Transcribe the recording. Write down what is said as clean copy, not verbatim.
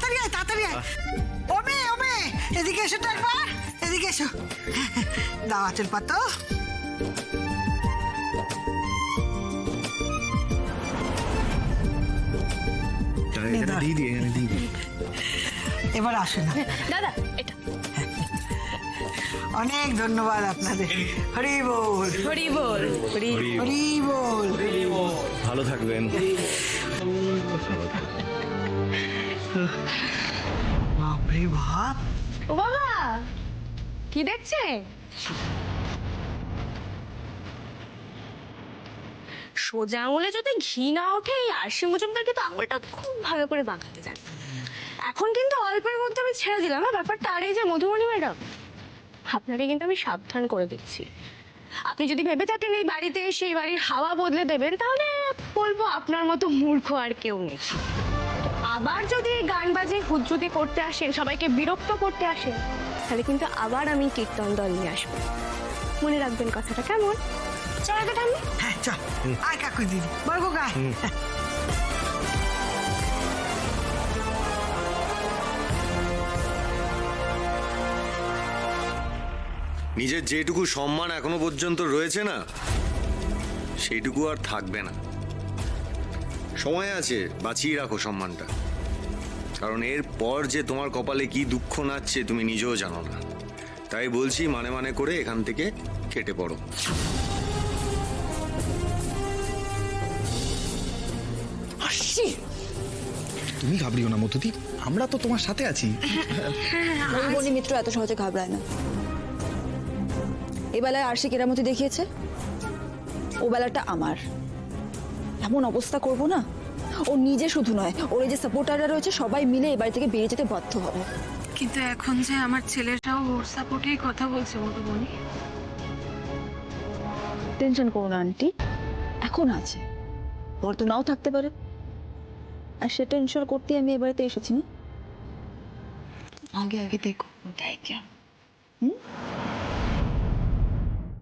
তাড়াতাড়ি আয়, তাড়াতাড়ি আয়। ওমে ওমে, এদিকে এসো তো একবার, এদিকে এসো। দাও আঁচল পাতো। এবার আসো না। দাদা এটা অনেক ধন্যবাদ আপনাদের। হরি বল, হরি বল, হরি হরি বল। ভালো থাকবেন। বাপরে বাপ, ও বাবা কি দেখছে? সোজা আঙুলে যদি ঘি না ওঠে এই আরশি মজুমদার কিন্তু আঙুলটা খুব ভালো করে বাঁকাতে জানে। এখন কিন্তু অল্পের মধ্যে আমি ছেড়ে দিলাম না ব্যাপারটা। আর এই যে মধুমণি ম্যাডাম, আপনাকে কিন্তু আমি সাবধান করে দিচ্ছি। আপনি যদি ভেবে থাকেন এই বাড়িতে এসে এই বাড়ির হাওয়া বদলে দেবেন, তাহলে বলবো আপনার মতো মূর্খ আর কেউ নেই। আবার যদি এই গান বাজে হুজ্জুতি করতে আসেন, সবাইকে বিরক্ত করতে আসেন, তাহলে কিন্তু আবার আমি কীর্তন দল নিয়ে আসবো। মনে রাখবেন কথাটা, কেমন? চল তো ঠাম্মি। হ্যাঁ চল, আয় কাকু দিদি, বর্গ গায়। নিজের যেটুকু সম্মান এখনো পর্যন্ত রয়েছে না, সেইটুকু আর থাকবে না। সময় আছে, বাঁচিয়ে রাখো সম্মানটা, কারণ এর পর যে তোমার কপালে কি দুঃখ নাচছে তুমি নিজেও জানো না। তাই বলছি, মানে মানে করে এখান থেকে কেটে পড়ো। তুমি ঘাবড়িও না মধুদি, আমরা তো তোমার সাথে আছি। মধুবনী মিত্র এত সহজে ঘাবড়ায় না। এ বেলায় আরশি কেরামতি দেখিয়েছে, ও বেলাটা আমার। এমন অবস্থা করব না, ও নিজে শুধু নয়, ওর এই যে সাপোর্টাররা রয়েছে সবাই মিলে এই বাড়ি থেকে বেরিয়ে যেতে বাধ্য হবে। কিন্তু এখন যে আমার ছেলেটাও ওর সাপোর্টেই কথা বলছে মধুবনী। টেনশন করো না আন্টি, এখন আছে, ওর তো নাও থাকতে পারে। আর সেটা ইনশোর করতে আমি এ বাড়িতে এসেছি না। আগে আগে দেখো,